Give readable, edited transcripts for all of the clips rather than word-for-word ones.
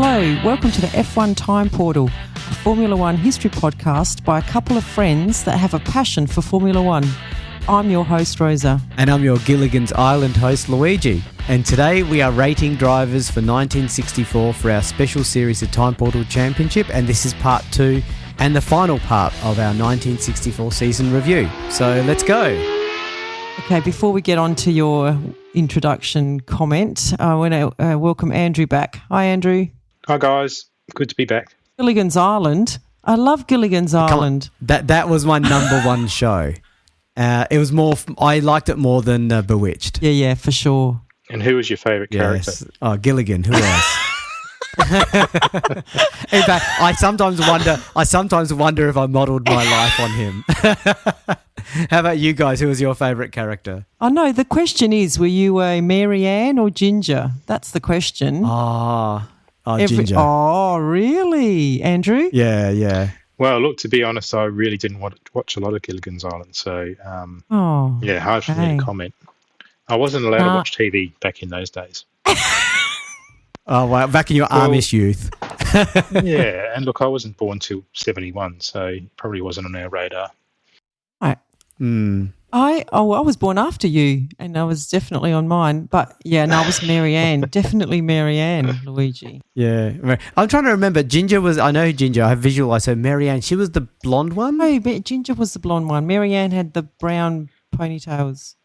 Hello, welcome to the F1 Time Portal, a Formula One history podcast by a couple of friends that have a passion for Formula One. I'm your host, Rosa. And I'm your Gilligan's Island host, Luigi. And today we are rating drivers for 1964 for our special series of Time Portal Championship, and this is part 2 and the final part of our 1964 season review. So let's go. Okay, before we get on to your introduction comment, I want to welcome Andrew back. Hi, Andrew. Hi, guys. Good to be back. Gilligan's Island. I love Gilligan's Island. That was my number one show. It was more. I liked it more than Bewitched. Yeah, for sure. And who was your favourite character? Oh, Gilligan. Who else? In fact, I sometimes wonder if I modelled my life on him. How about you guys? Who was your favourite character? Oh, no, the question is, were you a Mary Ann or Ginger? That's the question. Ginger. Oh, really, Andrew? Yeah. Well, look, to be honest, I really didn't watch a lot of Gilligan's Island, so hard for me to comment. I wasn't allowed to watch TV back in those days. Oh, wow, back in your Amish youth. Yeah, and look, I wasn't born till 71, so it probably wasn't on our radar. Right. I was born after you, and I was definitely on mine. But yeah, no, I was Mary Ann. Definitely Mary Ann, Luigi. Yeah. I'm trying to remember. Ginger was, I know Ginger, I have visualised her. Mary Ann, she was the blonde one? No, Ginger was the blonde one. Mary Ann had the brown ponytails.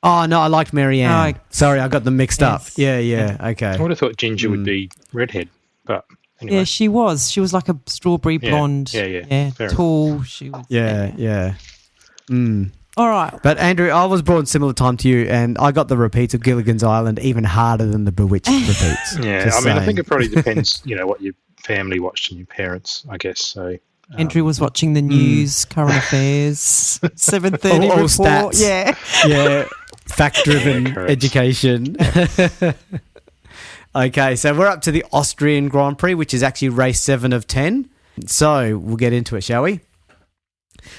Oh, no, I liked Mary Ann. Sorry, I got them mixed up. Yeah, okay. I would have thought Ginger would be redhead, but anyway. Yeah, she was. She was like a strawberry blonde. Yeah. Tall. She was. Yeah. All right. But Andrew, I was born similar time to you, and I got the repeats of Gilligan's Island even harder than the Bewitched repeats. Yeah, I think it probably depends, what your family watched and your parents, I guess. So Andrew was watching the news, current affairs, 7:30 all report. Stats. Yeah, fact-driven education. Okay, so we're up to the Austrian Grand Prix, which is actually race 7 of 10. So we'll get into it, shall we?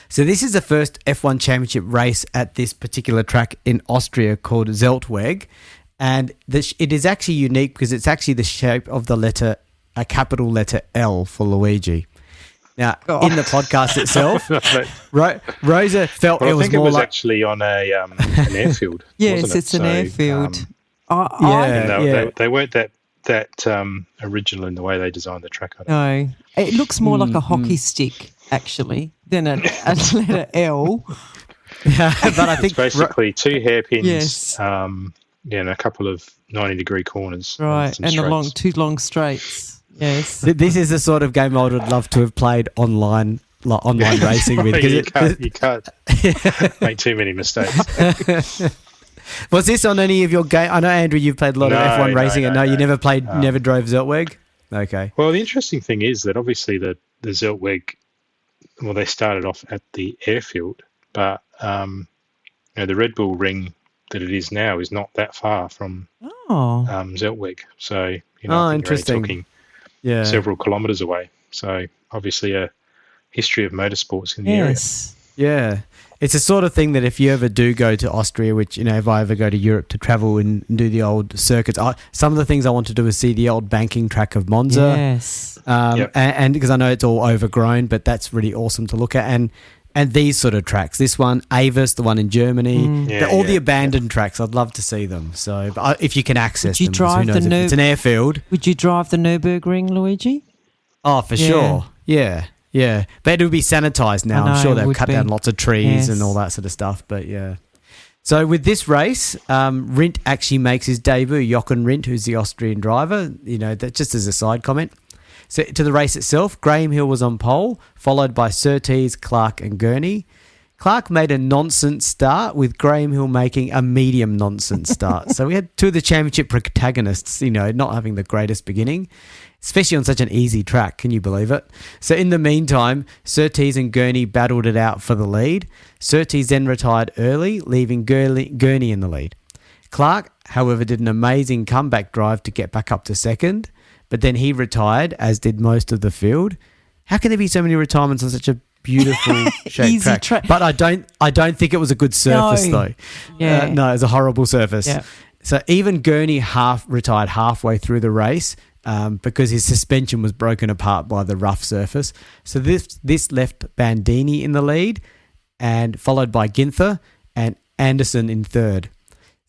So this is the first F1 championship race at this particular track in Austria called Zeltweg, and it is actually unique because it's actually the shape of a capital letter L for Luigi. Now, in the podcast itself, Rosa felt it was more like... actually on an airfield. Yes, wasn't it? It's an airfield. They weren't that original in the way they designed the track. No, it looks more like a hockey stick, actually, than a letter L. Yeah, but I think it's basically two hairpins, yes. And a couple of 90-degree corners, right, and two long straights. Yes, this is the sort of game I would love to have played online racing with. You can't make too many mistakes. Was this on any of your game? I know, Andrew, you've played a lot of F1 racing. No, you never played, never drove Zeltweg? Okay. Well, the interesting thing is that obviously the Zeltweg, they started off at the airfield, but the Red Bull ring that it is now is not that far from Zeltweg. So, I think interesting. you're only talking several kilometres away. So, obviously a history of motorsports in the area. Yeah. It's the sort of thing that if you ever do go to Austria, which, if I ever go to Europe to travel and do the old circuits, some of the things I want to do is see the old banking track of Monza. Yes. And because I know it's all overgrown, but that's really awesome to look at. And these sort of tracks, this one, Avis, the one in Germany, the abandoned tracks, I'd love to see them. So but if you can access them, who knows, if it's an airfield. Would you drive the Nürburgring, Luigi? Oh, for sure. Yeah. Yeah, but it would be sanitised now. I'm sure they've cut down lots of trees and all that sort of stuff, but yeah. So with this race, Rindt actually makes his debut, Jochen Rindt, who's the Austrian driver, that just as a side comment. So to the race itself, Graham Hill was on pole, followed by Surtees, Clark and Gurney. Clark made a nonsense start with Graham Hill making a medium nonsense start. So we had two of the championship protagonists, not having the greatest beginning, especially on such an easy track. Can you believe it? So in the meantime, Surtees and Gurney battled it out for the lead. Surtees then retired early, leaving Gurney in the lead. Clark, however, did an amazing comeback drive to get back up to second, but then he retired, as did most of the field. How can there be so many retirements on such a beautiful shaped track? But I don't think it was a good surface though. No, it was a horrible surface. Yeah. So even Gurney retired halfway through the race, because his suspension was broken apart by the rough surface. So this left Bandini in the lead, and followed by Ginther and Anderson in third.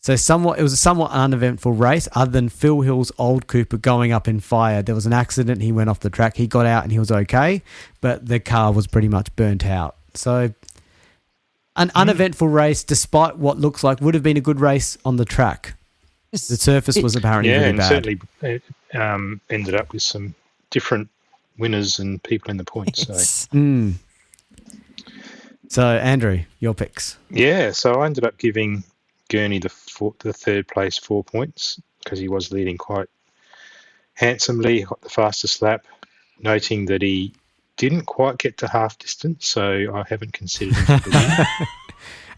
So it was a somewhat uneventful race, other than Phil Hill's old Cooper going up in fire. There was an accident. He went off the track. He got out and he was okay, but the car was pretty much burnt out. So an uneventful race, despite what looks like would have been a good race on the track. The surface was apparently really bad. Certainly ended up with some different winners and people in the points. Yes. So, Andrew, your picks. Yeah, so I ended up giving Gurney the third place 4 points because he was leading quite handsomely, got the fastest lap, noting that he didn't quite get to half distance, so I haven't considered him for the win.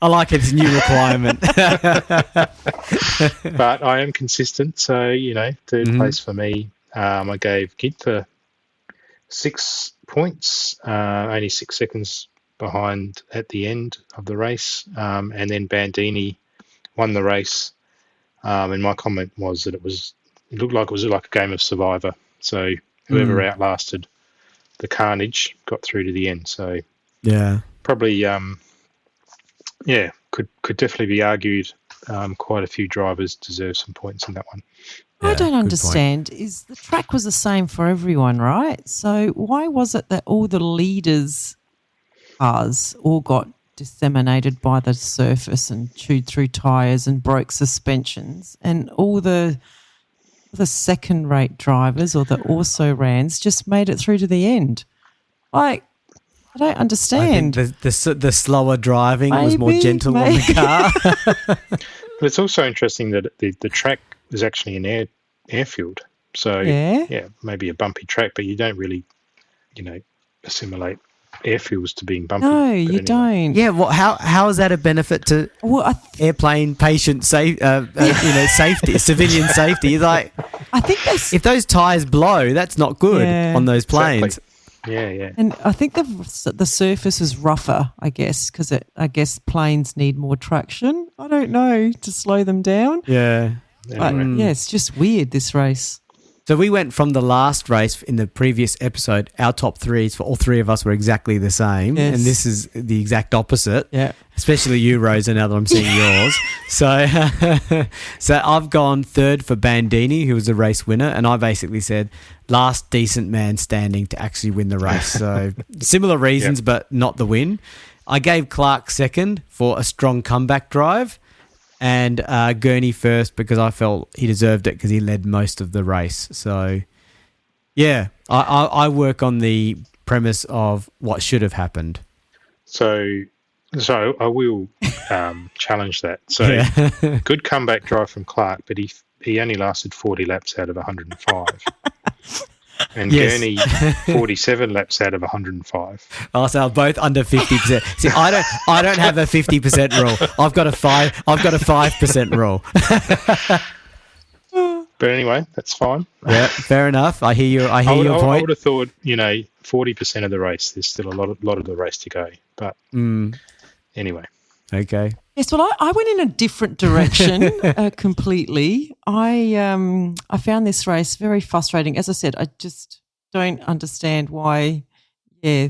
I like it. It's a new requirement. But I am consistent, so, third place for me. I gave Ginther 6 points, only 6 seconds behind at the end of the race, and then Bandini won the race, and my comment was that it looked like it was like a game of Survivor, so whoever outlasted the carnage got through to the end. So probably could definitely be argued. Quite a few drivers deserve some points in that one. I don't understand. Is the track was the same for everyone, right? So why was it that all the leaders' cars all got disseminated by the surface and chewed through tyres and broke suspensions, and all the second-rate drivers or the also-rans just made it through to the end? Like, I don't understand. I think the slower driving was more gentle on the car. But it's also interesting that the track was actually an airfield. So, maybe a bumpy track, but you don't really, assimilate airfields to being bumpy. No, you don't. Yeah, well, how is that a benefit to airplane patient safety, civilian safety? Like, I think if those tyres blow, that's not good on those planes. Exactly. Yeah. And I think the surface is rougher, I guess, because I guess planes need more traction. I don't know, to slow them down. Yeah. But, it's just weird, this race. So we went from the last race in the previous episode, our top threes for all three of us were exactly the same. Yes. And this is the exact opposite. Yeah. Especially you, Rosa, now that I'm seeing yours. So I've gone third for Bandini, who was the race winner, and I basically said last decent man standing to actually win the race. So similar reasons, but not the win. I gave Clark second for a strong comeback drive, and Gurney first because I felt he deserved it because he led most of the race. So, yeah, I work on the premise of what should have happened. So I will challenge that. So good comeback drive from Clark, but he only lasted 40 laps out of 105. And Gurney 47 laps out of 105. Oh, so both under 50%. See, I don't have a 50% rule. I've got a 5% rule. But anyway, that's fine. Yeah, fair enough. I hear your point. I would have thought, 40% of the race. There's still a lot of the race to go. But anyway. Okay. Yes, well, I went in a different direction completely. I found this race very frustrating. As I said, I just don't understand why. Yeah,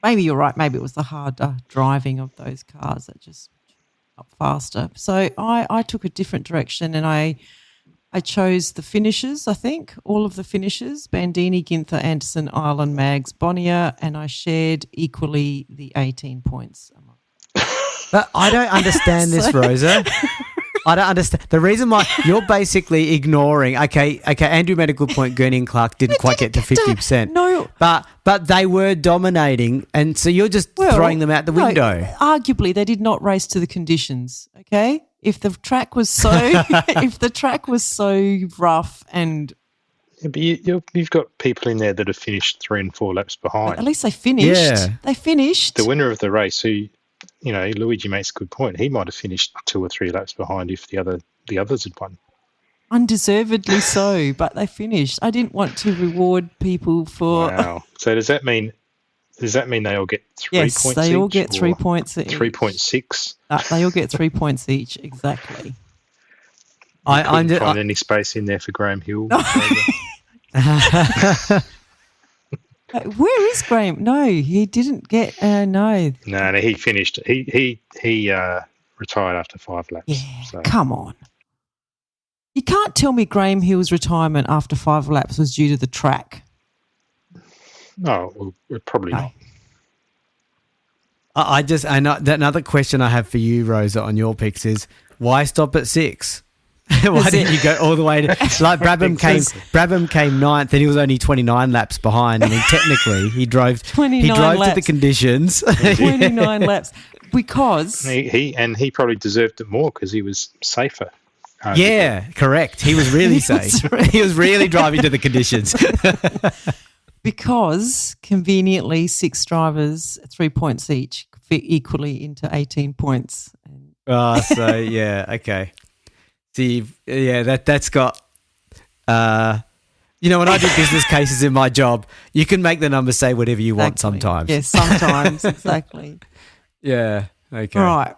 maybe you're right. Maybe it was the harder driving of those cars that just up faster. So I took a different direction, and I chose the finishers. I think all of the finishers: Bandini, Ginther, Anderson, Ireland, Mags, Bonnier, and I shared equally the 18 points. But I don't understand this, Rosa. I don't understand. The reason why you're basically ignoring, okay, Andrew made a good point. Gurney and Clark didn't quite get to 50%. No. But they were dominating, and so you're just throwing them out the window. Arguably, they did not race to the conditions, okay? If the track was so rough and... Yeah, but you've got people in there that have finished 3 and 4 laps behind. At least they finished. Yeah. They finished. The winner of the race, who... Luigi makes a good point. He might have finished 2 or 3 laps behind if the others had won. Undeservedly so, but they finished. I didn't want to reward people for... Wow. So does that mean they all get 3 points each? Yes, they all get 3 points each. 3.6? They all get 3 points each, exactly. I couldn't find any space in there for Graham Hill. Where is Graham? No, he didn't get. No. No, he finished. He retired after 5 laps. Yeah, so. Come on. You can't tell me Graham Hill's retirement after 5 laps was due to the track. No, well, probably not. I know that another question I have for you, Rosa, on your picks is why stop at 6? Why didn't you go all the way to like Brabham came ninth and he was only 29 laps behind. I mean, technically he drove to the conditions. 29 laps because he probably deserved it more because he was safer. Yeah, correct. He was really safe. He was really driving to the conditions. Because conveniently 6 drivers, 3 points each, fit equally into 18 points. So yeah, okay. See, yeah, that's got. When I do business cases in my job, you can make the numbers say whatever you want sometimes. Yes, sometimes exactly. Yeah. Okay. All right.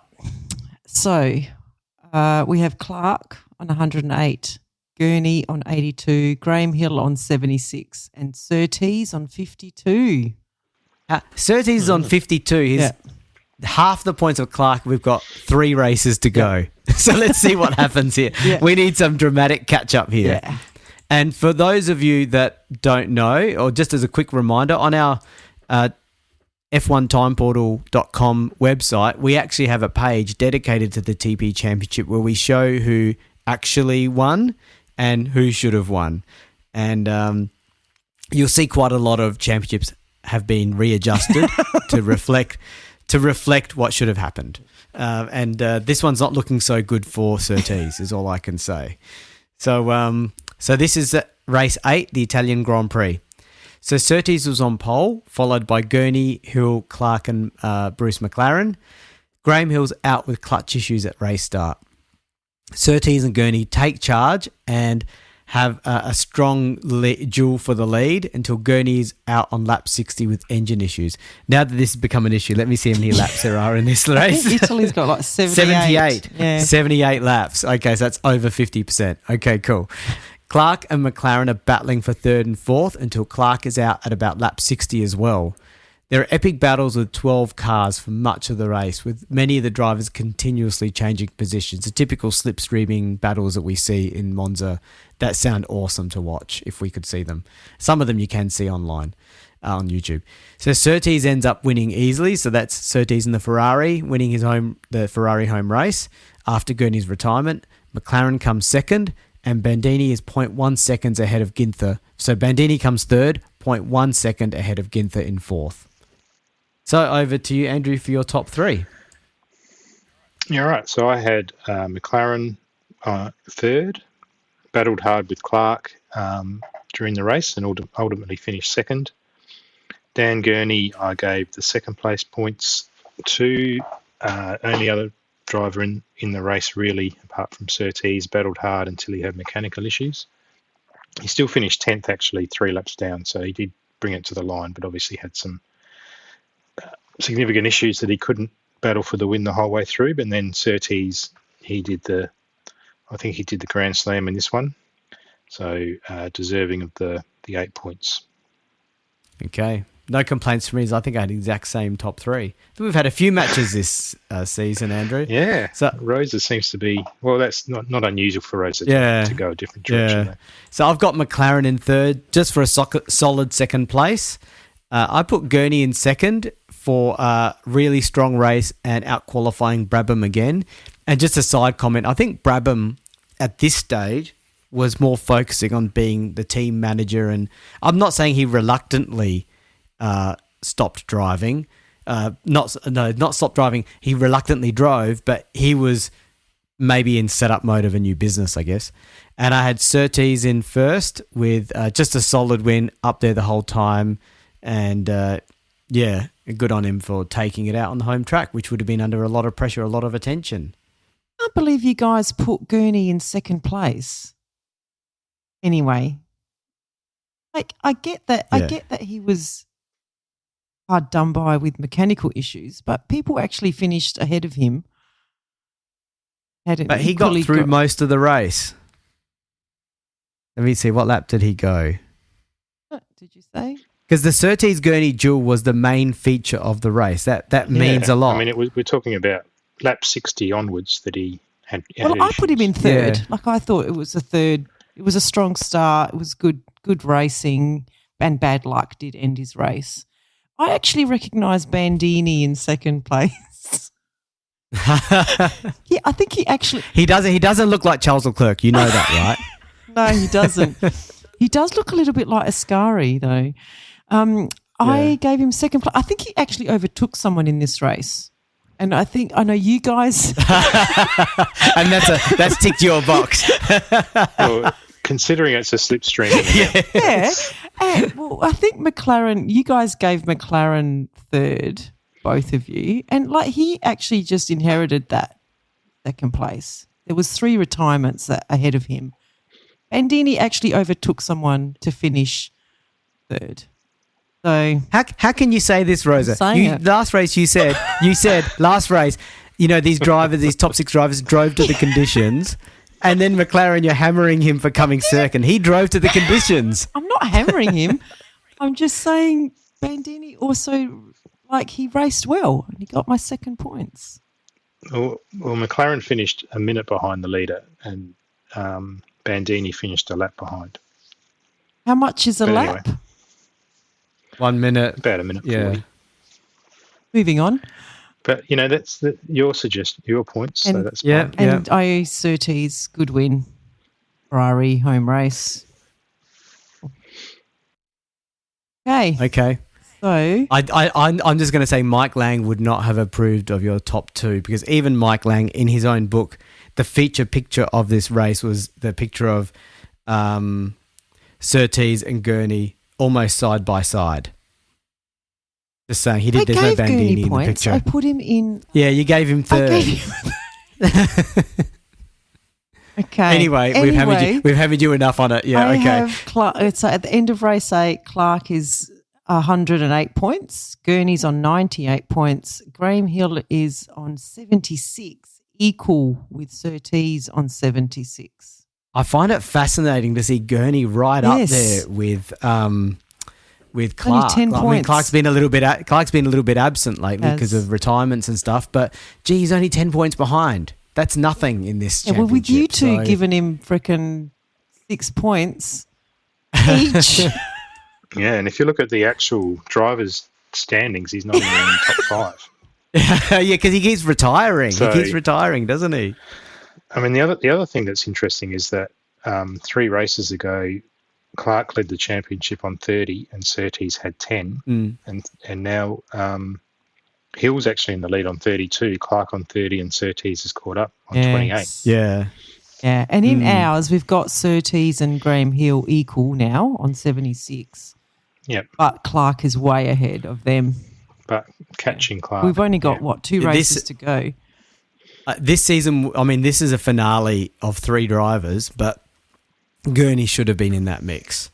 So we have Clark on 108, Gurney on 82, Graham Hill on 76, and Surtees on 52. Surtees is on 52. He's half the points of Clark. We've got 3 races to go. So let's see what happens here. Yeah. We need some dramatic catch-up here. Yeah. And for those of you that don't know, or just as a quick reminder, on our F1timeportal.com website, we actually have a page dedicated to the TP Championship where we show who actually won and who should have won. And you'll see quite a lot of championships have been readjusted to reflect what should have happened. And this one's not looking so good for Surtees, is all I can say. So this is race 8, the Italian Grand Prix. So Surtees was on pole, followed by Gurney, Hill, Clark and Bruce McLaren. Graham Hill's out with clutch issues at race start. Surtees and Gurney take charge and have a strong duel for the lead until Gurney's out on lap 60 with engine issues. Now that this has become an issue, let me see how many laps there are in this race. I think Italy's got like 78. Yeah. 78 laps. Okay, so that's over 50%. Okay, cool. Clark and McLaren are battling for 3rd and 4th until Clark is out at about lap 60 as well. There are epic battles with 12 cars for much of the race, with many of the drivers continuously changing positions. The typical slipstreaming battles that we see in Monza that sound awesome to watch if we could see them. Some of them you can see online on YouTube. So Surtees ends up winning easily. So that's Surtees in the Ferrari, winning the Ferrari home race after Gurney's retirement. McLaren comes second, and Bandini is 0.1 seconds ahead of Ginther. So Bandini comes third, 0.1 second ahead of Ginther in fourth. So over to you, Andrew, for your top 3. Yeah, right. So I had McLaren third, battled hard with Clark during the race and ultimately finished second. Dan Gurney, I gave the second place points to. Only other driver in the race really, apart from Surtees, battled hard until he had mechanical issues. He still finished 10th actually, 3 laps down, so he did bring it to the line, but obviously had some significant issues that he couldn't battle for the win the whole way through. But then Surtees, I think he did the Grand Slam in this one, so deserving of the 8 points. Okay. No complaints from me. I think I had the exact same top 3. We've had a few matches this season, Andrew. Yeah. So Rosa seems to be, well, that's not unusual for Rosa to go a different direction. Yeah. So I've got McLaren in third just for a solid second place. I put Gurney in second for a really strong race and out-qualifying Brabham again. And just a side comment, I think Brabham at this stage was more focusing on being the team manager. And I'm not saying he reluctantly stopped driving. Not stopped driving. He reluctantly drove, but he was maybe in setup mode of a new business, I guess. And I had Surtees in first with just a solid win up there the whole time. And good on him for taking it out on the home track, which would have been under a lot of pressure, a lot of attention. I can't believe you guys put Gurney in second place. Anyway, like I get that. Yeah. I get that he was hard done by with mechanical issues, but people actually finished ahead of him. But he got through most of the race. Let me see. What lap did he go? What did you say? Because the Surtees Gurney duel was the main feature of the race. That means a lot. I mean, we're talking about lap 60 onwards that he had. Well, I put him in third. Yeah. I thought it was a third. It was a strong start. It was good racing, and bad luck did end his race. I actually recognised Bandini in second place. Yeah, I think he actually... He doesn't look like Charles Leclerc. You know that, right? No, he doesn't. He does look a little bit like Ascari, though. I gave him second place. I think he actually overtook someone in this race. And I know you guys... And that's ticked your box. Well, considering it's a slipstream. Yeah. And, well, I think McLaren, you guys gave McLaren third, both of you. And he actually just inherited that second place. There was 3 retirements ahead of him. Bandini actually overtook someone to finish third. So how can you say this, Rosa? Last race you said last race, these drivers, these top 6 drivers drove to the conditions, and then McLaren, you're hammering him for coming second. He drove to the conditions. I'm not hammering him. I'm just saying Bandini also he raced well and he got my second points. Well, McLaren finished a minute behind the leader, and Bandini finished a lap behind. How much is a lap? Anyway, 1 minute. About a minute 40. Moving on. But, that's your points, so that's fine. And IE Surtees, good win. Ferrari, home race. Okay. So I'm just going to say Mike Lang would not have approved of your top 2, because even Mike Lang, in his own book, the feature picture of this race was the picture of Surtees and Gurney almost side by side. Just saying, there's no Bandini in the picture. I put him in. Yeah, you gave him third. Okay. Anyway, we've hammered you enough on it. Yeah. So at the end of race 8, Clark is 108 points. Gurney's on 98 points. Graham Hill is on 76, equal with Surtees on 76. I find it fascinating to see Gurney right up there with Clark. 10 points. I mean, Clark's been a little bit absent lately because of retirements and stuff. But he's only 10 points behind. That's nothing in this championship. Well, with you two giving him frickin' 6 points each. Yeah, and if you look at the actual drivers' standings, he's not even in the top 5. Yeah, because he keeps retiring. He keeps retiring, doesn't he? I mean, the other thing that's interesting is that 3 races ago, Clark led the championship on 30 and Surtees had 10. And now Hill's actually in the lead on 32, Clark on 30, and Surtees has caught up on 28. Yeah. Yeah, and in ours, we've got Surtees and Graham Hill equal now on 76. Yep. But Clark is way ahead of them. But catching Clark. We've only got, 2 races to go. This season, I mean, this is a finale of 3 drivers, but Gurney should have been in that mix.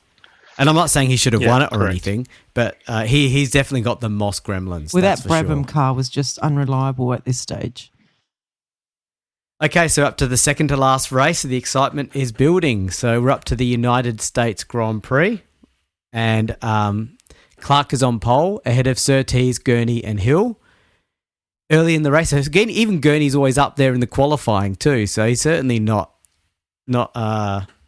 And I'm not saying he should have won it or anything, but he's definitely got the Moss gremlins. Well, that Brabham car was just unreliable at this stage. Okay, so up to the second to last race, the excitement is building. So we're up to the United States Grand Prix, and Clark is on pole ahead of Surtees, Gurney and Hill. Early in the race, again, even Gurney's always up there in the qualifying too, so he's certainly not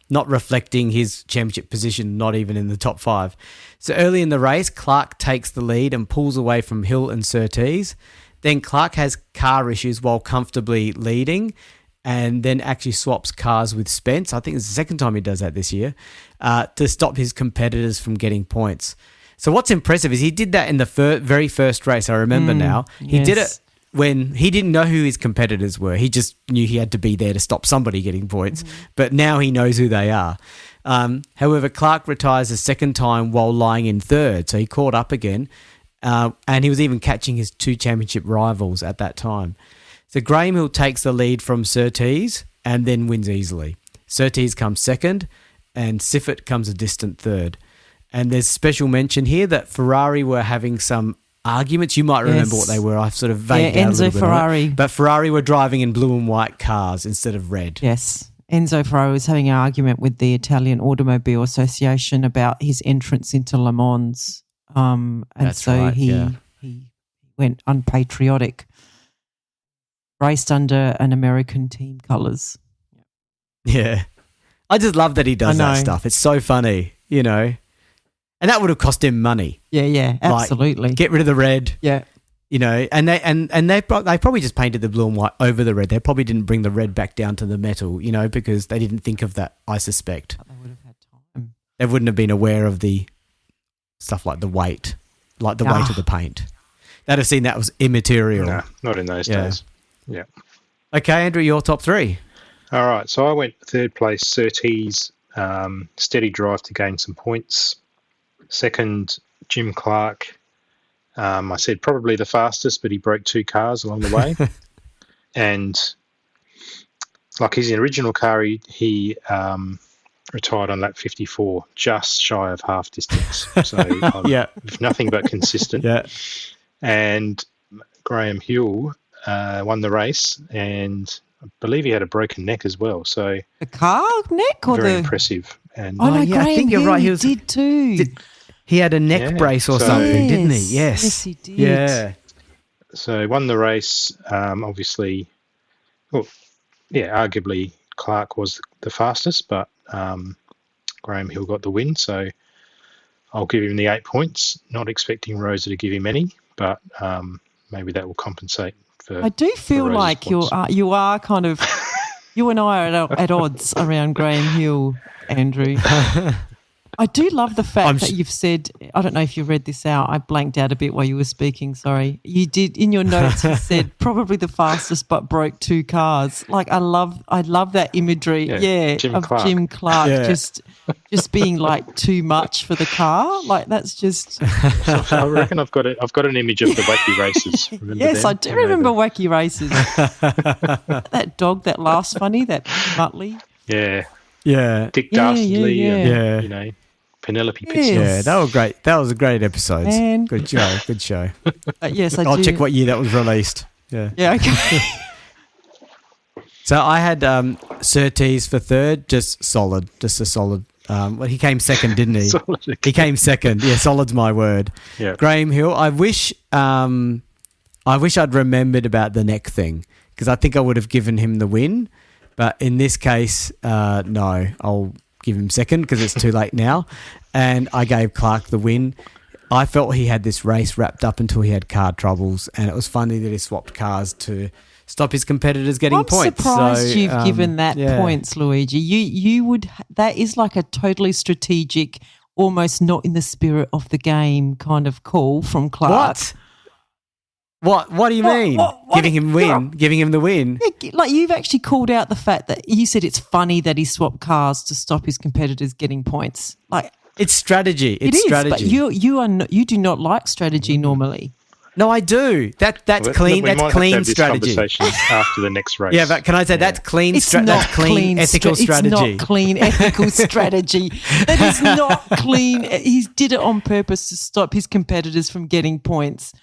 reflecting his championship position, not even in the top 5. So early in the race, Clark takes the lead and pulls away from Hill and Surtees. Then Clark has car issues while comfortably leading, and then actually swaps cars with Spence. I think it's the second time he does that this year, to stop his competitors from getting points. So what's impressive is he did that in the very first race, I remember now. He did it when he didn't know who his competitors were. He just knew he had to be there to stop somebody getting points. But now he knows who they are. However, Clark retires a second time while lying in third. So he caught up again. And he was even catching his 2 championship rivals at that time. So Graham Hill takes the lead from Surtees and then wins easily. Surtees comes second and Siffert comes a distant third. And there's special mention here that Ferrari were having some arguments. You might remember what they were. I've sort of vagued out a little bit Ferrari. But Ferrari were driving in blue and white cars instead of red. Yes. Enzo Ferrari was having an argument with the Italian Automobile Association about his entrance into Le Mans. And That's so right, he went unpatriotic, raced under an American team colours. Yeah. I just love that he does that stuff. It's so funny, you know. And that would have cost him money. Yeah, absolutely. Like, get rid of the red. Yeah. You know, and they probably just painted the blue and white over the red. They probably didn't bring the red back down to the metal, you know, because they didn't think of that, I suspect. But they would have had time. They wouldn't have been aware of the stuff like the weight, weight of the paint. They'd have seen that was immaterial. No, not in those days. Yeah. Okay, Andrew, your top three. All right, so I went third place, Surtees, steady drive to gain some points. Second, Jim Clark. I said probably the fastest, but he broke 2 cars along the way. And like his original car, he retired on lap 54, just shy of half distance. So nothing but consistent. Yeah. And Graham Hill won the race, and I believe he had a broken neck as well. So the car neck, or very impressive. And I think you're right. He did too. He had a neck brace or something, didn't he? Yes, he did. Yeah. So won the race. Obviously, arguably Clark was the fastest, but Graham Hill got the win. So I'll give him the 8 points. Not expecting Rosa to give him any, but maybe that will compensate for. I do feel like points. you are kind of you and I are at odds around Graham Hill, Andrew. I do love the fact that you've said, I don't know if you read this out, I blanked out a bit while you were speaking, sorry. You did, in your notes, you said probably the fastest but broke 2 cars. Like, I love that imagery, Jim Clark. Jim Clark just being like too much for the car. Like, that's just... I reckon I've got an image of the wacky races. Remember yes, them? I do remember wacky races. That dog, that laughs funny, that Muttley. Yeah. Dick Dastardly and, you know, Penelope Pitts. Yeah, that was great. That was a great episode. Man. Good show. Yes, I'll check what year that was released. Yeah. Yeah, okay. So I had Surtees for third, just a solid. He came second, didn't he? Solid. He came second. Yeah, solid's my word. Yeah. Graham Hill, I wish I'd remembered about the neck thing, because I think I would have given him the win. But in this case, no, I'll give him second because it's too late now. And I gave Clark the win. I felt he had this race wrapped up until he had car troubles, and it was funny that he swapped cars to stop his competitors getting points. I'm surprised you've given that points, Luigi. You would. That is like a totally strategic, almost not in the spirit of the game kind of call from Clark. What do you mean? Giving him the win? Yeah, like, you've actually called out the fact that you said it's funny that he swapped cars to stop his competitors getting points. Like, it's strategy. It is, strategy. But you do not like strategy normally. No, I do. That's clean. That's clean strategy. Conversation after the next race. Yeah, but can I say that's clean? That's clean ethical strategy. It's not clean ethical strategy. That is not clean. He did it on purpose to stop his competitors from getting points.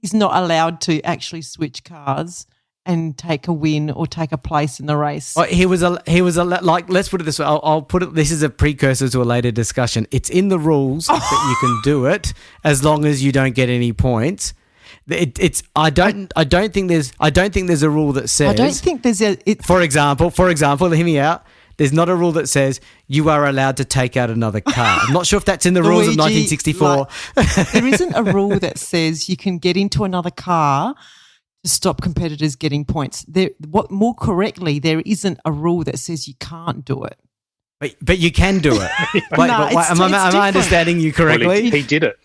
He's not allowed to actually switch cars and take a win or take a place in the race. He was like, let's put it this way. I'll put it. This is a precursor to a later discussion. It's in the rules that you can do it as long as you don't get any points. I don't think there's a rule that says. I don't think there's a. For example, hear me out. There's not a rule that says you are allowed to take out another car. I'm not sure if that's in the rules of 1964. There isn't a rule that says you can get into another car to stop competitors getting points. More correctly, there isn't a rule that says you can't do it. But you can do it. Am I understanding you correctly? Well, he did it.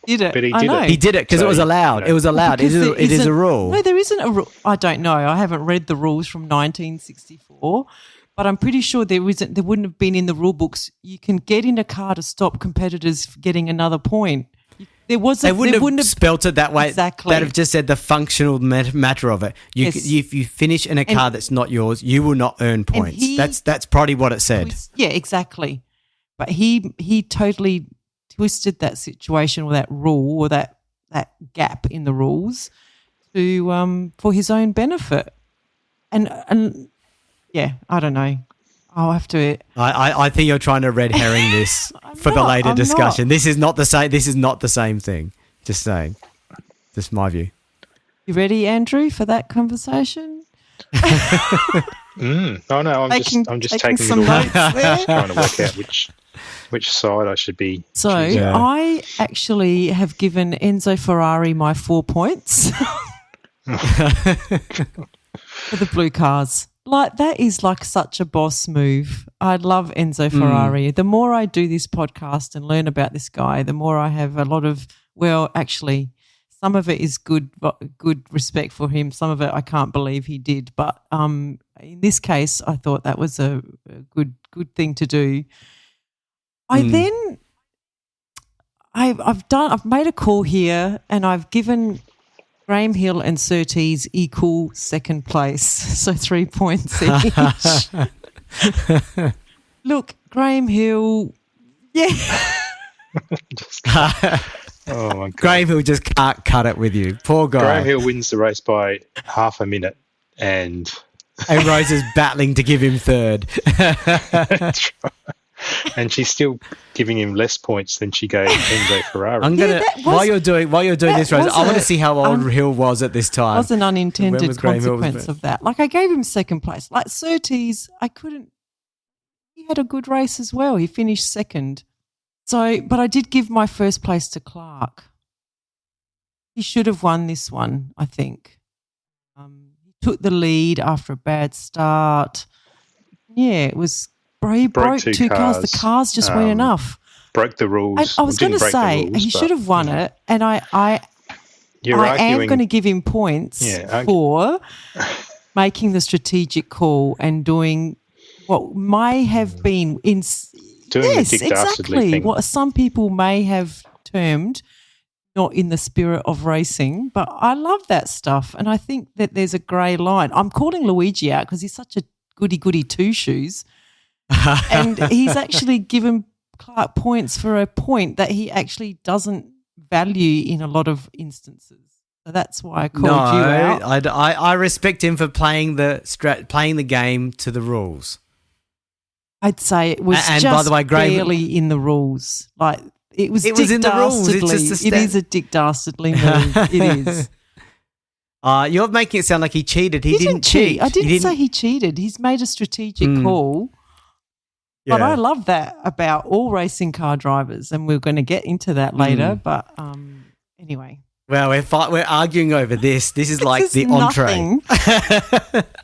But he did it because it was allowed. It was allowed. It is a rule. No, there isn't a rule. I don't know. I haven't read the rules from 1964. But I'm pretty sure there wouldn't have been in the rule books. You can get in a car to stop competitors getting another point. They wouldn't have spelt it that way. Exactly. They'd have just said the functional matter of it. If you finish in a car that's not yours, you will not earn points. That's probably what it said. Yeah, exactly. But he totally twisted that situation or that rule or that gap in the rules to for his own benefit. And yeah, I don't know. I'll have to. I think you're trying to red herring this for the later discussion. This is not the same. This is not the same thing. Just saying. Just my view. You ready, Andrew, for that conversation? Oh no, I'm just taking some notes there. Trying to work out which side I should be. So I actually have given Enzo Ferrari my 4 points for the blue cars. Like, that is like such a boss move. I love Enzo Ferrari. The more I do this podcast and learn about this guy, the more I have a lot of, well, actually, some of it is good respect for him. Some of it I can't believe he did. But in this case, I thought that was a good thing to do. I've made a call here, and I've given Graham Hill and Surtees equal second place, so 3 points each. Look, Graham Hill, yeah. Oh my God. Graham Hill just can't cut it with you. Poor guy. Graham Hill wins the race by half a minute, and Rose is battling to give him third. That's right. And she's still giving him less points than she gave Enzo Ferrari. I'm gonna while you're doing this, Rose, I want to see how old Hill was at this time. Was an unintended consequence of that. Like, I gave him second place. Like Surtees, he had a good race as well. He finished second. So, but I did give my first place to Clark. He should have won this one, I think. He took the lead after a bad start. Yeah, it was. He broke two cars. The cars just weren't enough. Broke the rules. I was going to say he should have won it, and I am going to give him points for making the strategic call and doing what may have been exactly what some people may have termed not in the spirit of racing. But I love that stuff, and I think that there's a grey line. I'm calling Luigi out because he's such a goody two shoes. And he's actually given Clark points for a point that he actually doesn't value in a lot of instances. So that's why I called you out. I respect him for playing the game to the rules. I'd say it was by the way, barely in the rules. Like, it was in the rules. It is a Dick Dastardly move. It is. You're making it sound like he cheated. He didn't cheat. I didn't say he cheated. He's made a strategic call. Yeah. But I love that about all racing car drivers, and we're going to get into that later. But anyway. Well, we're arguing over this. This is like the entree.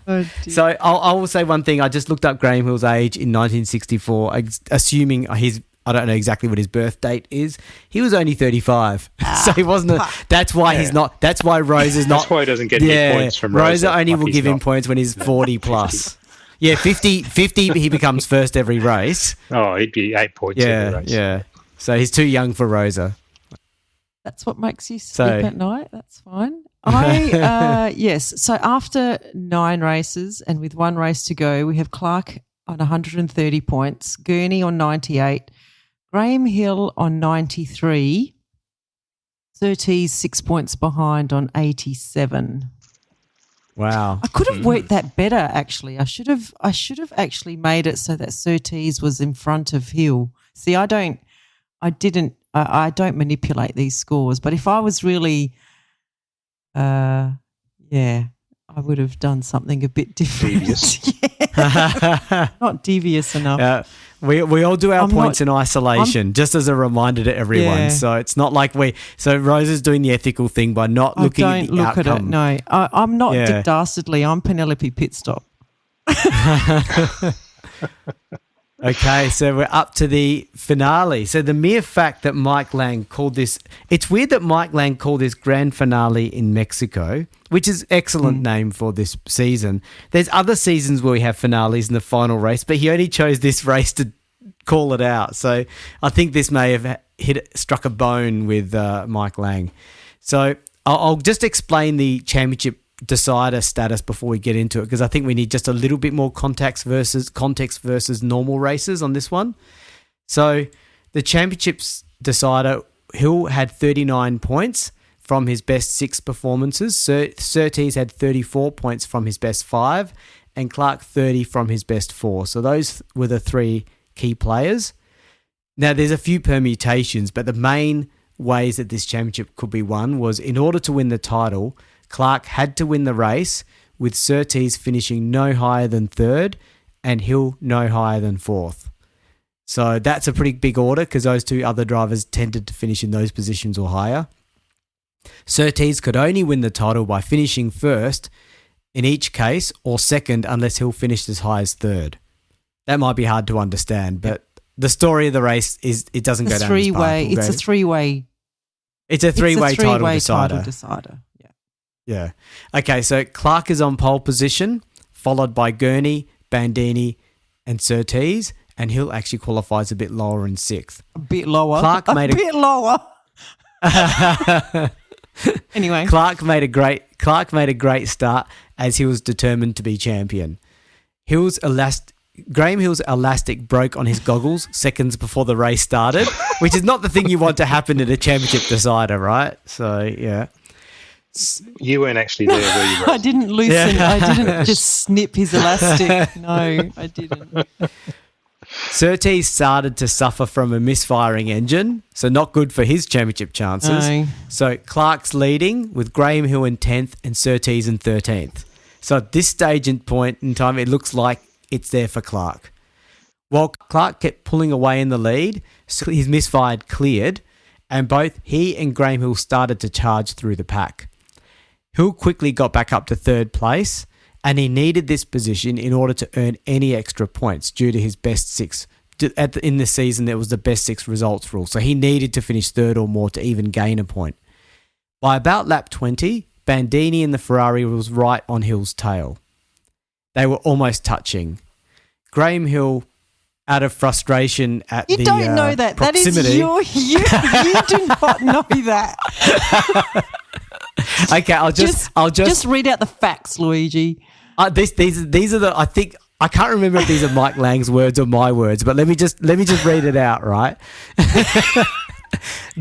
Oh, so I will say one thing. I just looked up Graham Hill's age in 1964, assuming I don't know exactly what his birth date is. He was only 35, so he wasn't. That's why he's not. That's why Rose is not. That's why he doesn't get any points from Rosa. Rosa only will give him points when he's 40 plus. Yeah, 50, he becomes first every race. Oh, he'd be 8 points every race. Yeah. So he's too young for Rosa. That's what makes you sleep at night. That's fine. Yes. So after 9 races and with 1 race to go, we have Clark on 130 points, Gurney on 98, Graham Hill on 93, Surtees 6 points behind on 87. Wow. I could have worked that better, actually. I should have actually made it so that Surtees was in front of Hill. See, I don't manipulate these scores, but if I was really I would have done something a bit different. Devious. Not devious enough. We all do our points in isolation, just as a reminder to everyone. Yeah. So it's not like so Rosa's doing the ethical thing by not looking at the outcome. At it, no. I'm not Dick Dastardly. I'm Penelope Pitstop. Okay, so we're up to the finale. So the mere fact that Mike Lang called this... It's weird that Mike Lang called this grand finale in Mexico, which is excellent name for this season. There's other seasons where we have finales in the final race, but he only chose this race to call it out. So I think this may have struck a bone with Mike Lang. So I'll just explain the championship decider status before we get into it, because I think we need just a little bit more context versus normal races on this one. So the championships decider, Hill had 39 points from his best 6 performances. Surtees had 34 points from his best 5, and Clark 30 from his best 4. So those were the 3 key players. Now, there's a few permutations, but the main ways that this championship could be won was in order to win the title, Clark had to win the race with Surtees finishing no higher than 3rd and Hill no higher than 4th. So that's a pretty big order because those 2 other drivers tended to finish in those positions or higher. Surtees could only win the title by finishing 1st in each case or 2nd unless Hill finished as high as 3rd. That might be hard to understand, but the story of the race is it doesn't go down this path. It's a three-way. It's a three-way title decider. Yeah. Yeah. Okay, so Clark is on pole position, followed by Gurney, Bandini, and Surtees, and Hill actually qualifies a bit lower in 6th. A bit lower. Bit lower. Anyway, Clark made a great start as he was determined to be champion. Graham Hill's elastic broke on his goggles seconds before the race started, which is not the thing you want to happen in a championship decider, right? So, yeah. You weren't actually there, were you? I didn't loosen. Yeah. I didn't just snip his elastic. No, I didn't. Surtees started to suffer from a misfiring engine, so not good for his championship chances. No. So Clark's leading with Graham Hill in 10th and Surtees in 13th. So at this stage and point in time, it looks like it's there for Clark. While Clark kept pulling away in the lead, so his misfire cleared, and both he and Graham Hill started to charge through the pack. Hill quickly got back up to 3rd place, and he needed this position in order to earn any extra points due to his best 6. In the season, there was the best 6 results rule, so he needed to finish 3rd or more to even gain a point. By about lap 20, Bandini in the Ferrari was right on Hill's tail. They were almost touching. Graham Hill, out of frustration at you the don't know that. proximity... That is you do not know that. Okay, I'll just read out the facts, Luigi. These are the I can't remember if these are Mike Lang's words or my words, but let me just read it out, right?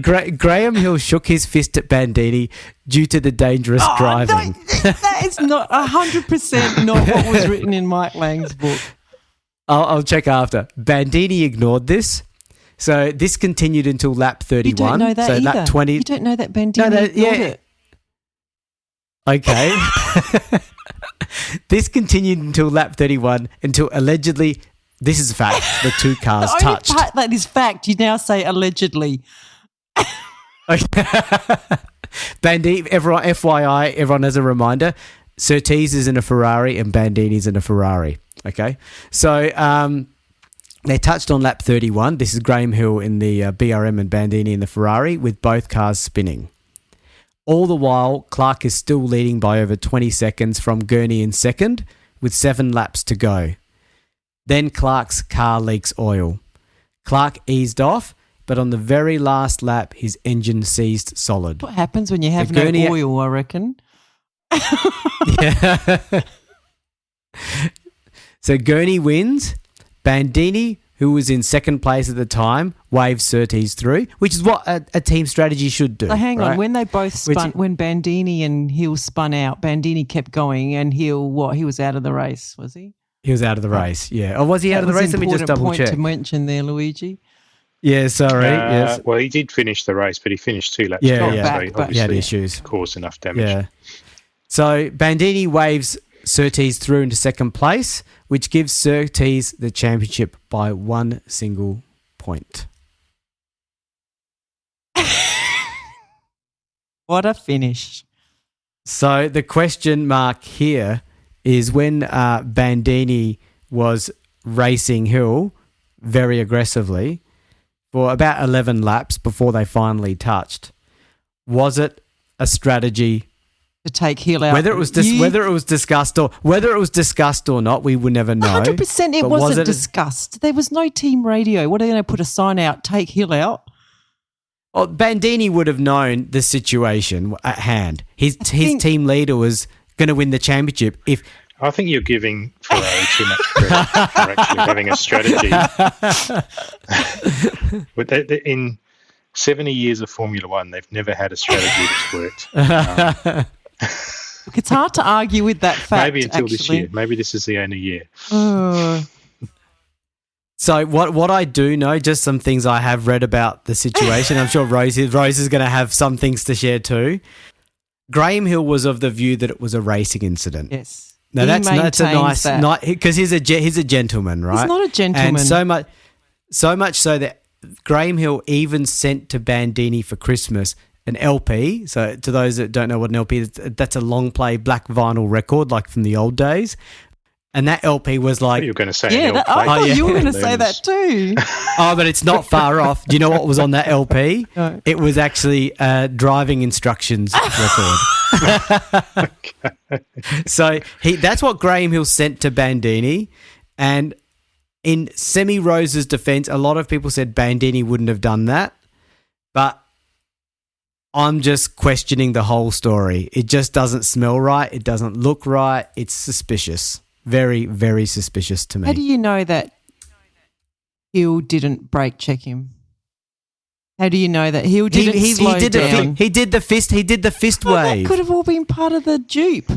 Graham Hill shook his fist at Bandini due to the dangerous driving. That is not 100% not what was written in Mike Lang's book. I'll check after. Bandini ignored this. So this continued until lap 31. You don't know that so either. Lap 20. You don't know that Bandini ignored it. Okay. This continued until lap 31 until allegedly, this is a fact, the 2 cars touched. The only part that is fact, you now say allegedly. Okay. Bandini, FYI, everyone as a reminder, Surtees is in a Ferrari and Bandini's in a Ferrari. Okay. So they touched on lap 31. This is Graham Hill in the BRM and Bandini in the Ferrari with both cars spinning. All the while, Clark is still leading by over 20 seconds from Gurney in 2nd with 7 laps to go. Then Clark's car leaks oil. Clark eased off, but on the very last lap, his engine seized solid. What happens when you have no oil, I reckon? Yeah. So Gurney wins. Bandini, who was in 2nd place at the time, waves Surtees through, which is what a team strategy should do. So hang on, when they both spun, when Bandini and Hill spun out, Bandini kept going and Hill, he was out of the race, was he? He was out of the race, yeah. Or was he out of the race? Let me just double check. To mention there, Luigi. Yeah, sorry. Yes. Well, he did finish the race, but he finished 2 laps. So he had issues. Caused enough damage. Yeah. So Bandini waves Surtees through into 2nd place, which gives Surtees the championship by 1 single point. What a finish. So the question mark here is when Bandini was racing Hill very aggressively for about 11 laps before they finally touched, was it a strategy to take Hill out? Whether it was discussed or not, we would never know. 100% it wasn't discussed. There was no team radio. What are they going to put a sign out? Take Hill out. Well, Bandini would have known the situation at hand. His team leader was going to win the championship. I think you're giving Ferrari too much credit for actually having a strategy. In 70 years of Formula One, they've never had a strategy that's worked. Look, it's hard to argue with that fact. Maybe until actually. this year. Maybe this is the only year. So what I do know, just some things I have read about the situation. I'm sure Rose is going to have some things to share too. Graham Hill was of the view that it was a racing incident. Yes. Now that's a nice, because he's a gentleman, right? He's not a gentleman. And so much so that Graham Hill even sent to Bandini for Christmas an LP. So to those that don't know what an LP is, that's a long play black vinyl record, like from the old days. And that LP was like... You're going to say I thought you were going to say that too. Oh, but it's not far off. Do you know what was on that LP? No. It was actually a driving instructions record. Okay. So that's what Graham Hill sent to Bandini. And in Semi Rose's defense, a lot of people said Bandini wouldn't have done that. But I'm just questioning the whole story. It just doesn't smell right. It doesn't look right. It's suspicious. Very, very suspicious to me. How do you know that Hill didn't brake check him? How do you know that Hill didn't slow down? He did the fist wave. That could have all been part of the dupe.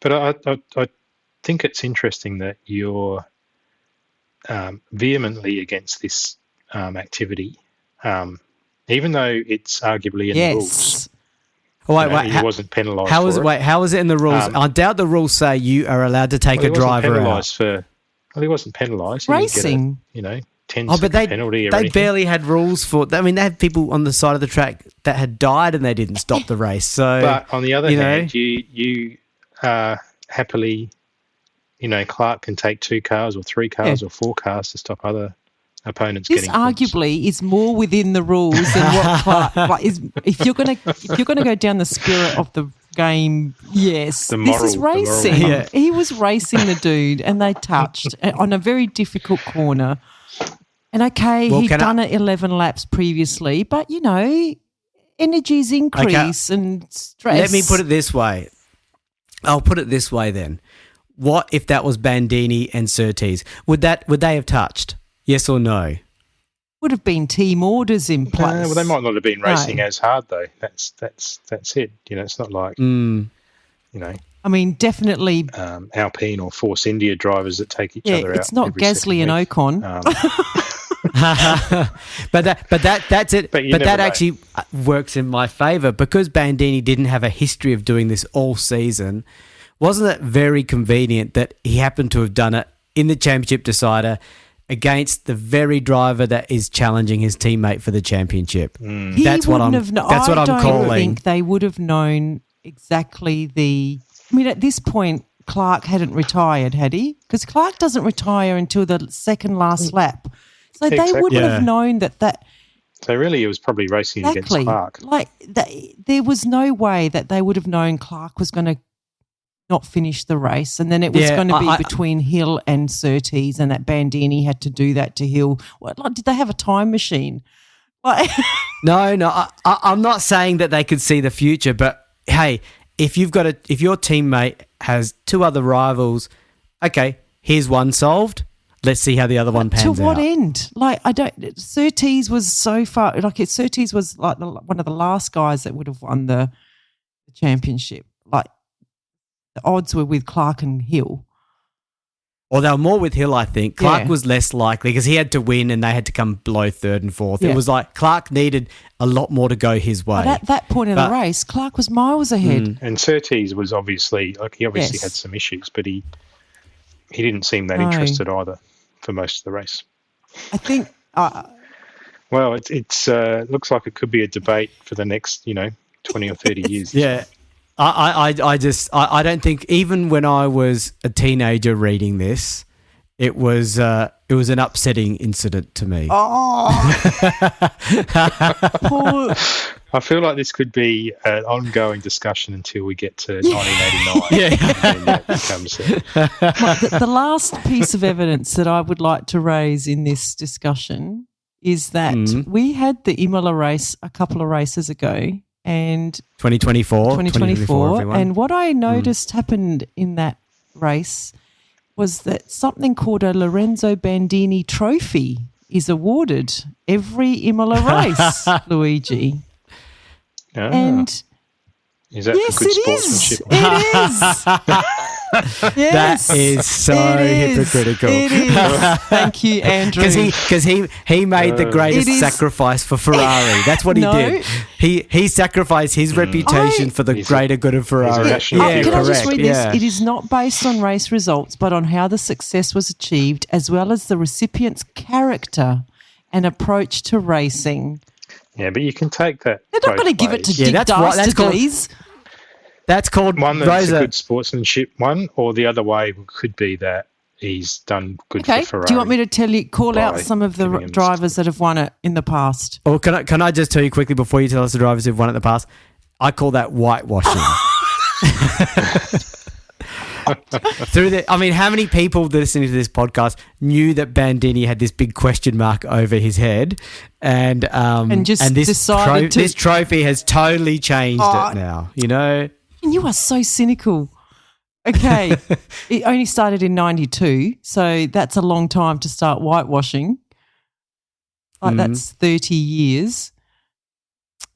But I think it's interesting that you're vehemently against this activity, even though it's arguably in the rules. Oh, wait, he wasn't penalised. How was it in the rules? I doubt the rules say you are allowed to take a driver out. He wasn't penalised. Racing. He didn't get 10-second penalty or they anything. barely had rules for. I mean, they had people on the side of the track that had died and they didn't stop the race. So, but on the other hand, you happily, Clark can take 2 cars or 3 cars or 4 cars to stop other opponents this getting arguably is more within the rules than what Clark is. If you're gonna go down the spirit of the game, yes, this is racing. He was racing the dude, and they touched on a very difficult corner. And he'd done it 11 laps previously, but energies increase and stress. Let me put it this way. I'll put it this way then. What if that was Bandini and Surtees? Would they have touched? Yes or no? Would have been team orders in place. Well, they might not have been racing as hard though. That's it. It's not like I mean, definitely Alpine or Force India drivers that take each other out. It's not Gasly and Ocon. But that's it. But that actually works in my favour because Bandini didn't have a history of doing this all season. Wasn't it very convenient that he happened to have done it in the championship decider against the very driver that is challenging his teammate for the championship? That's what I'm calling. I don't think they would have known exactly I mean, at this point, Clark hadn't retired, had he? Because Clark doesn't retire until the second last lap. So they wouldn't have known that. So really, he was probably racing against Clark. There was no way that they would have known Clark was going to not finish the race, and then it was going to be between Hill and Surtees, and that Bandini had to do that to Hill. Did they have a time machine? No. I'm not saying that they could see the future, but hey, if your teammate has 2 other rivals, okay, here's one solved. Let's see how the other one pans out. To what end? Surtees was so far. Surtees was like one of the last guys that would have won the championship. The odds were with Clark and Hill. Or they were more with Hill, I think. Clark was less likely because he had to win and they had to come below 3rd and 4th. Yeah. It was like Clark needed a lot more to go his way. But at that point in the race, Clark was miles ahead. And Surtees was obviously had some issues, but he didn't seem that interested either for most of the race. I think... well, it's looks like it could be a debate for the next, 20 or 30 years. Yeah. I don't think even when I was a teenager reading this, it was an upsetting incident to me. Poor. I feel like this could be an ongoing discussion until we get to 1989. The last piece of evidence that I would like to raise in this discussion is that we had the Imola race a couple of races ago. And 2024, and what I noticed happened in that race was that something called a Lorenzo Bandini trophy is awarded every Imola race, Luigi. And Is that for good sportsmanship? It is. Yes, that is so hypocritical. It is. Thank you, Andrew. Because he made the greatest sacrifice for Ferrari. That's what he did. He sacrificed his reputation for the greater good of Ferrari. Can I just read this? It is not based on race results, but on how the success was achieved, as well as the recipient's character and approach to racing. Yeah, but you can take that. They're not going to give it to Dick Dastardly's. That's called one that's Rosa. A good sportsmanship one, or the other way could be that he's done good for Ferrari. Do you want me to call out some of the drivers that have won it in the past? Or can I just tell you quickly before you tell us the drivers who've won it in the past? I call that whitewashing. How many people listening to this podcast knew that Bandini had this big question mark over his head, and this decided this trophy has totally changed it now. You know. And you are so cynical. Okay, it only started in 92, so that's a long time to start whitewashing. That's 30 years.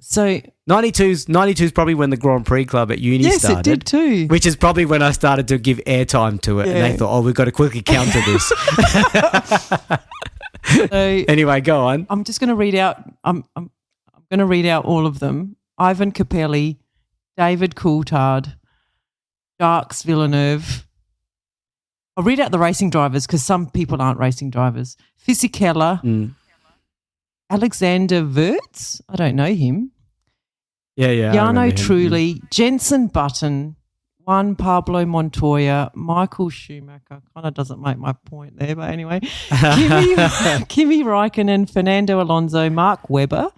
So 92's probably when the Grand Prix Club at uni started. Yes, it did too. Which is probably when I started to give airtime to it, and they thought, we've got to quickly counter this. So, anyway, go on. I'm just going to read out. I'm going to read out all of them: Ivan Capelli, David Coulthard, Jacques Villeneuve. I'll read out the racing drivers because some people aren't racing drivers. Fisichella, Alexander Wurz. I don't know him. Yeah. Jarno Trulli, Jenson Button, Juan Pablo Montoya, Michael Schumacher. Kind of doesn't make my point there, but anyway. Kimi Raikkonen, Fernando Alonso, Mark Webber,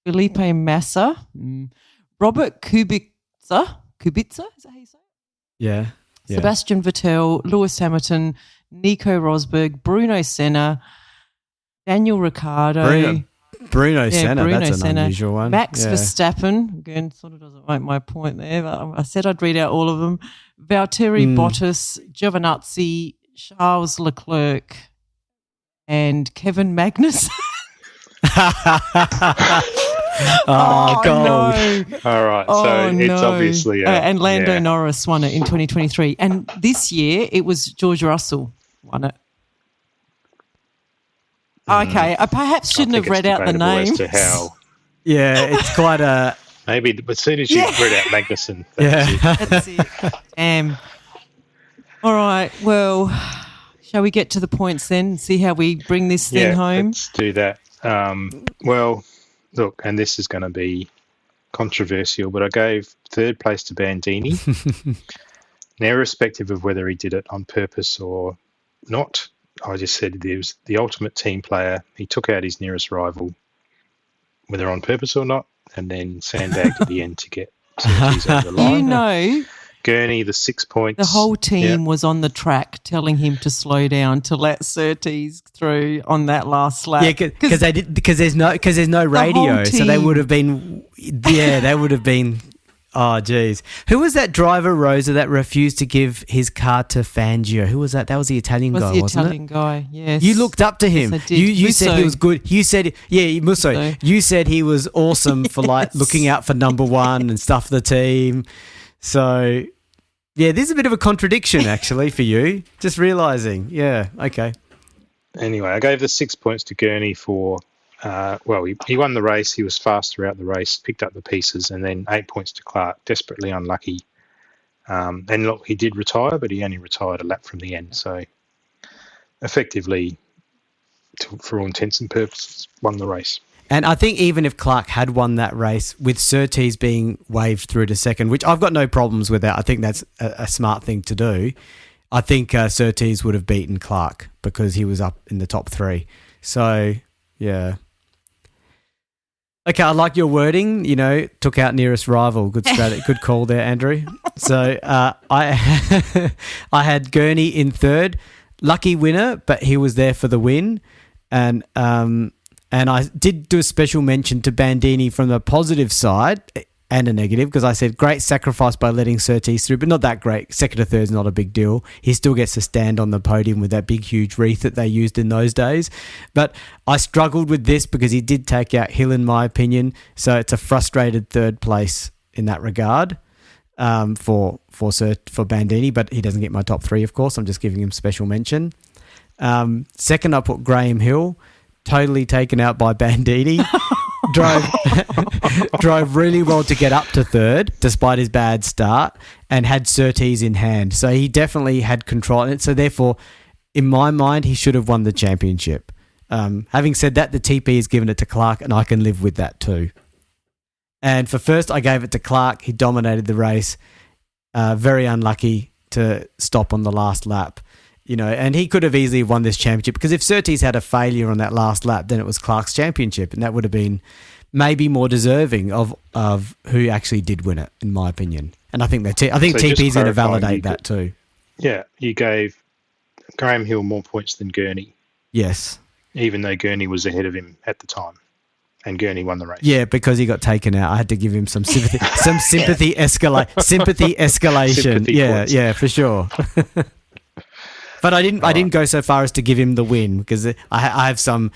Felipe Massa, Robert Kubica. Is that how you say it? Yeah. Sebastian Vettel, Lewis Hamilton, Nico Rosberg, Bruno Senna, Daniel Ricciardo. Bruno Senna, that's an unusual one. Max Verstappen, again, sort of doesn't make my point there, but I said I'd read out all of them. Valtteri Bottas, Giovinazzi, Charles Leclerc, and Kevin Magnussen. God. No. All right, so it's obviously... and Lando Norris won it in 2023. And this year, it was George Russell won it. Okay, I perhaps shouldn't have read out the name. As to how. Yeah, it's quite a... Maybe, but as soon as you read out Magnussen, that's it. Damn. All right, well, shall we get to the points then and see how we bring this thing home? Let's do that. Well, look, and this is going to be controversial, but I gave third place to Bandini. Now, irrespective of whether he did it on purpose or not, I just said he was the ultimate team player. He took out his nearest rival, whether on purpose or not, and then sandbagged at the end to get Surtees over the line. You know, Gurney, the 6 points. The whole team was on the track telling him to slow down to let Surtees through on that last lap. Yeah, because there's no radio, so they would have been. Yeah, they would have been. Oh, geez. Who was that driver, Rosa, that refused to give his car to Fangio? Who was that? That was the Italian guy, wasn't it? The Italian guy, yes. You looked up to him. Yes, I did. You said he was good. You said, Musso. You said he was awesome for looking out for number one and stuff the team. So, yeah, there's a bit of a contradiction, actually, for you. Just realising. Yeah, okay. Anyway, I gave the 6 points to Gurney for... he won the race. He was fast throughout the race, picked up the pieces, and then 8 points to Clark. Desperately unlucky. And look, he did retire, but he only retired a lap from the end. So effectively, for all intents and purposes, won the race. And I think even if Clark had won that race, with Surtees being waved through to second, which I've got no problems with that, I think that's a smart thing to do. I think Surtees would have beaten Clark because he was up in the top three. So, yeah. Okay, I like your wording. Took out nearest rival. Good strategy. Good call there, Andrew. So I had Gurney in third. Lucky winner, but he was there for the win. And I did do a special mention to Bandini from the positive side and a negative, because I said great sacrifice by letting Surtees through, but not that great. Second or third is not a big deal. He still gets to stand on the podium with that big, huge wreath that they used in those days. But I struggled with this because he did take out Hill, in my opinion. So it's a frustrated third place in that regard. for Bandini, but he doesn't get my top 3, of course. I'm just giving him special mention. Second, I put Graham Hill, totally taken out by Bandini. drove really well to get up to third, despite his bad start, and had Surtees in hand. So he definitely had control. And so therefore, in my mind, he should have won the championship. Having said that, the TP has given it to Clark, and I can live with that too. And for first, I gave it to Clark. He dominated the race. Very unlucky to stop on the last lap. And he could have easily won this championship, because if Surtees had a failure on that last lap, then it was Clark's championship, and that would have been maybe more deserving of who actually did win it, in my opinion. And I think TP's going to validate that too. Yeah, you gave Graham Hill more points than Gurney. Yes. Even though Gurney was ahead of him at the time, and Gurney won the race. Yeah, because he got taken out. I had to give him some sympathy, sympathy escalation. Sympathy points. Yeah, for sure. But I didn't go so far as to give him the win, because I have some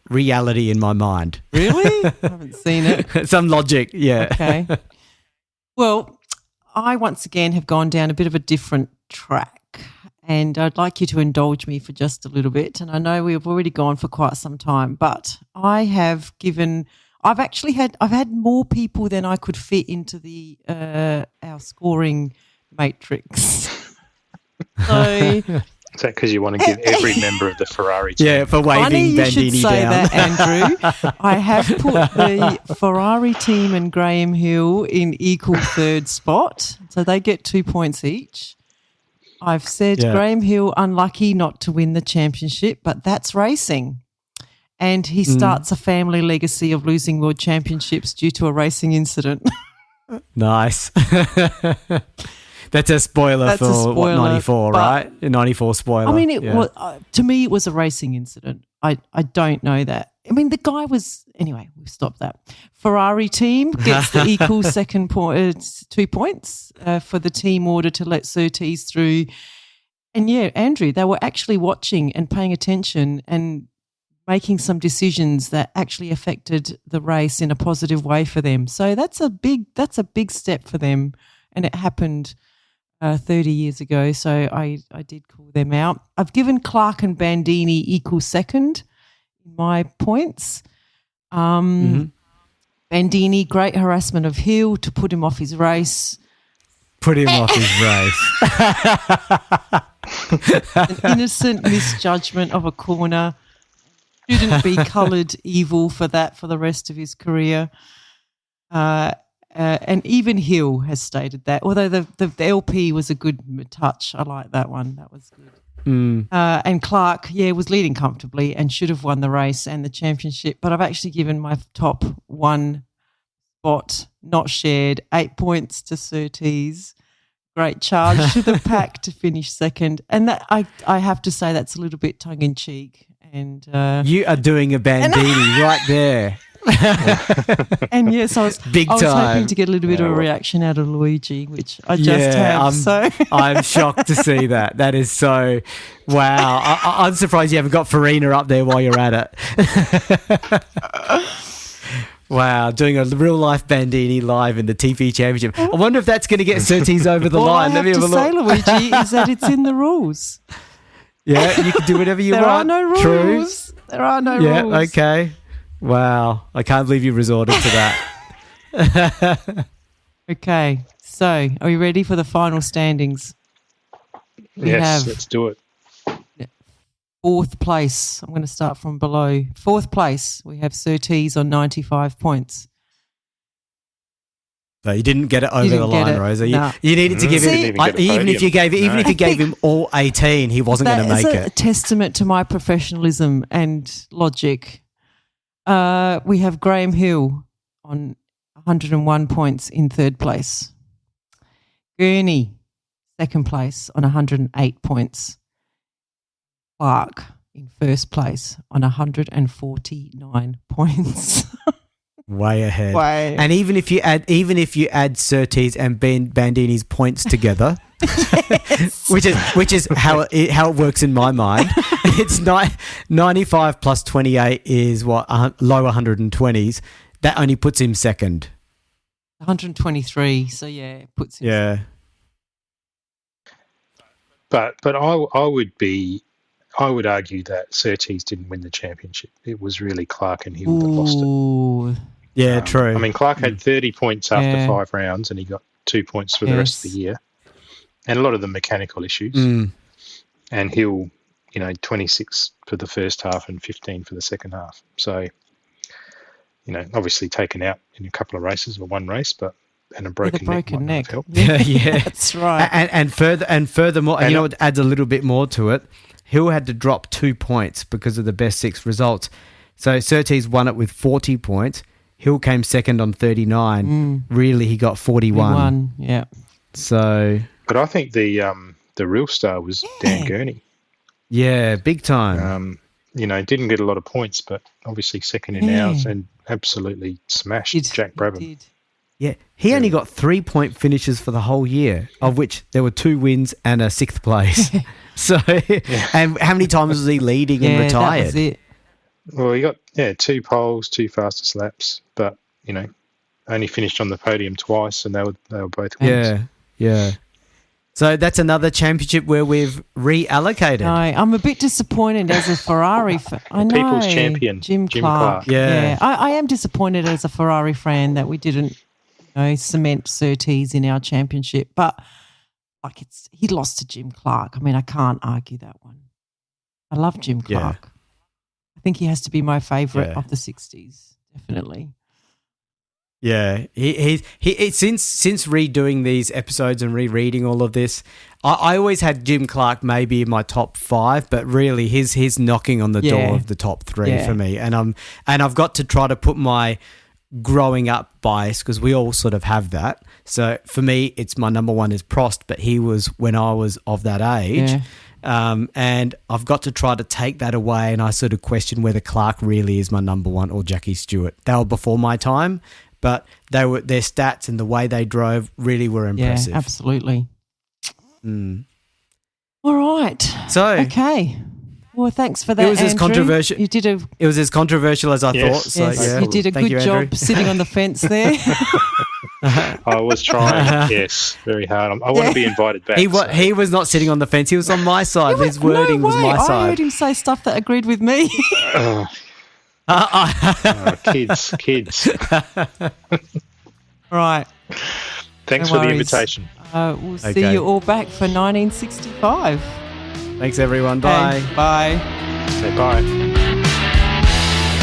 reality in my mind. Really? I haven't seen it. Some logic, yeah. Okay. Well, I once again have gone down a bit of a different track, and I'd like you to indulge me for just a little bit. And I know we've already gone for quite some time, but I've had more people than I could fit into our scoring matrix. So, is that because you want to give every member of the Ferrari team? Yeah, for waving Bandini down. Funny you should say that, Andrew. I have put the Ferrari team and Graham Hill in equal third spot, so they get 2 points each. I've said Graham Hill unlucky not to win the championship, but that's racing. And he starts a family legacy of losing world championships due to a racing incident. Nice. That's a spoiler for 94, right? A 94 spoiler. I mean, to me, it was a racing incident. I don't know that. I mean, the guy was... Anyway, we've stopped that. Ferrari team gets the equal second point, 2 points for the team order to let Surtees through. And, Andrew, they were actually watching and paying attention and making some decisions that actually affected the race in a positive way for them. So that's a big step for them, and it happened 30 years ago, so I did call them out. I've given Clark and Bandini equal second in my points. Bandini, great harassment of Hill to put him off his race. An innocent misjudgment of a corner. Shouldn't be coloured evil for that for the rest of his career. And even Hill has stated that, although the LP was a good touch. I like that one. That was good. And Clark, was leading comfortably and should have won the race and the championship. But I've actually given my top one spot, not shared, 8 points to Surtees. Great charge to the pack to finish second. And that I have to say that's a little bit tongue-in-cheek. And you are doing a Bandini right there. And yes, I was hoping to get a little bit of a reaction out of Luigi, which I just have. I'm shocked to see that. That is so wow. I'm surprised you haven't got Farina up there while you're at it. Wow, doing a real life Bandini live in the TV Championship. I wonder if that's going to get Surtees over the line. Let me have a look. Luigi, is that it's in the rules. Yeah, you can do whatever you want. There are no rules. True. There are no rules. Yeah, okay. Wow, I can't believe you resorted to that. Okay, so are we ready for the final standings? Yes, let's do it. Fourth place. I'm going to start from below. Fourth place, we have Surtees on 95 points. So you didn't get it over the line, Rosa. No. You needed to give him even if you gave him all 18, he wasn't going to make it. That's a testament to my professionalism and logic. We have Graham Hill on 101 points in third place. Gurney, second place on 108 points. Clark in first place on 149 points. Way ahead. And even if you add Surtees and Bandini's points together, yes. which is how it works in my mind. It's 95 plus 28 is what low 120s. That only puts him second. 123. So yeah, it puts him. Yeah. But I would argue that Surtees didn't win the championship. It was really Clark and Hill that lost it. Yeah, true. I mean, Clark had 30 points after 5 rounds, and he got 2 points for the rest of the year, and a lot of the mechanical issues. And Hill, 26 for the first half and 15 for the second half. So, obviously taken out in a couple of races or one race, and a broken neck. Yeah, that's right. And furthermore, and what adds a little bit more to it, Hill had to drop 2 points because of the best 6 results. So Surtees won it with 40 points. Hill came second on 39. Really, he got 41. Yeah. So, but I think the real star was Dan Gurney. Yeah, big time. Didn't get a lot of points, but obviously second in hours and absolutely smashed Jack Brabham. Yeah, he only got 3-point finishes for the whole year, of which there were 2 wins and a 6th place. So, and how many times was he leading and retired? That was it. Well, he got 2 poles, 2 fastest laps, but only finished on the podium twice, and they were both wins. Yeah. So that's another championship where we've reallocated. No, I'm a bit disappointed as a Ferrari fan. I know. People's champion, Jim Clark. Yeah. I am disappointed as a Ferrari fan that we didn't cement Surtees in our championship, but he lost to Jim Clark. I mean, I can't argue that one. I love Jim Clark. I think he has to be my favourite of the 60s, definitely. Yeah, he since redoing these episodes and rereading all of this, I always had Jim Clark maybe in my top 5, but really he's knocking on the door of the top 3 for me, and I've got to try to put my growing up bias, because we all sort of have that. So for me, it's my number 1 is Prost, but he was when I was of that age. And I've got to try to take that away, and I sort of question whether Clark really is my number 1 or Jackie Stewart. They were before my time, but their stats and the way they drove really were impressive. Yeah, absolutely. All right. So okay. Well, thanks for that. It was Andrew. as controversial. It was as controversial as I thought. So you did a good job sitting on the fence there. I was trying, very hard. I want to be invited back. He was not sitting on the fence. He was on my side. His wording was my side. I heard him say stuff that agreed with me. Kids. Right. Thanks for the invitation. We'll see you all back for 1965. Thanks, everyone. Bye. Okay, bye. Say bye.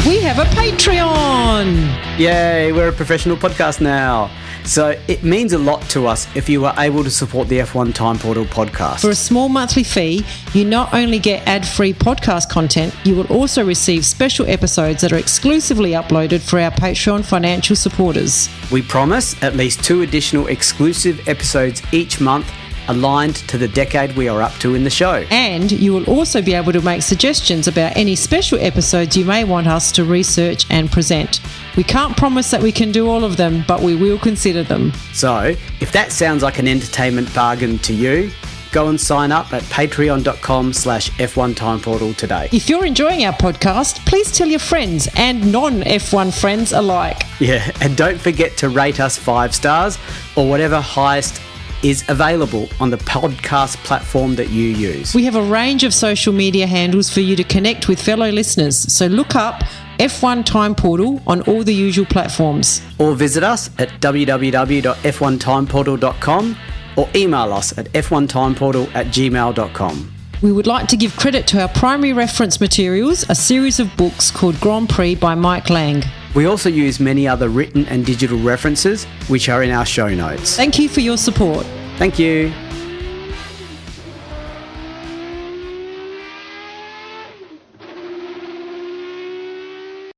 We have a Patreon. Yay, we're a professional podcast now. So it means a lot to us if you are able to support the F1 Time Portal podcast. For a small monthly fee, you not only get ad-free podcast content, you will also receive special episodes that are exclusively uploaded for our Patreon financial supporters. We promise at least 2 additional exclusive episodes each month, aligned to the decade we are up to in the show. And you will also be able to make suggestions about any special episodes you may want us to research and present. We can't promise that we can do all of them, but we will consider them. So, if that sounds like an entertainment bargain to you, go and sign up at patreon.com/F1 Time Portal today. If you're enjoying our podcast, please tell your friends and non-F1 friends alike. Yeah, and don't forget to rate us 5 stars or whatever highest is available on the podcast platform that you use. We have a range of social media handles for you to connect with fellow listeners, so look up F1 Time Portal on all the usual platforms. Or visit us at www.f1timeportal.com or email us at f1timeportal@gmail.com. We would like to give credit to our primary reference materials, a series of books called Grand Prix by Mike Lang. We also use many other written and digital references, which are in our show notes. Thank you for your support. Thank you.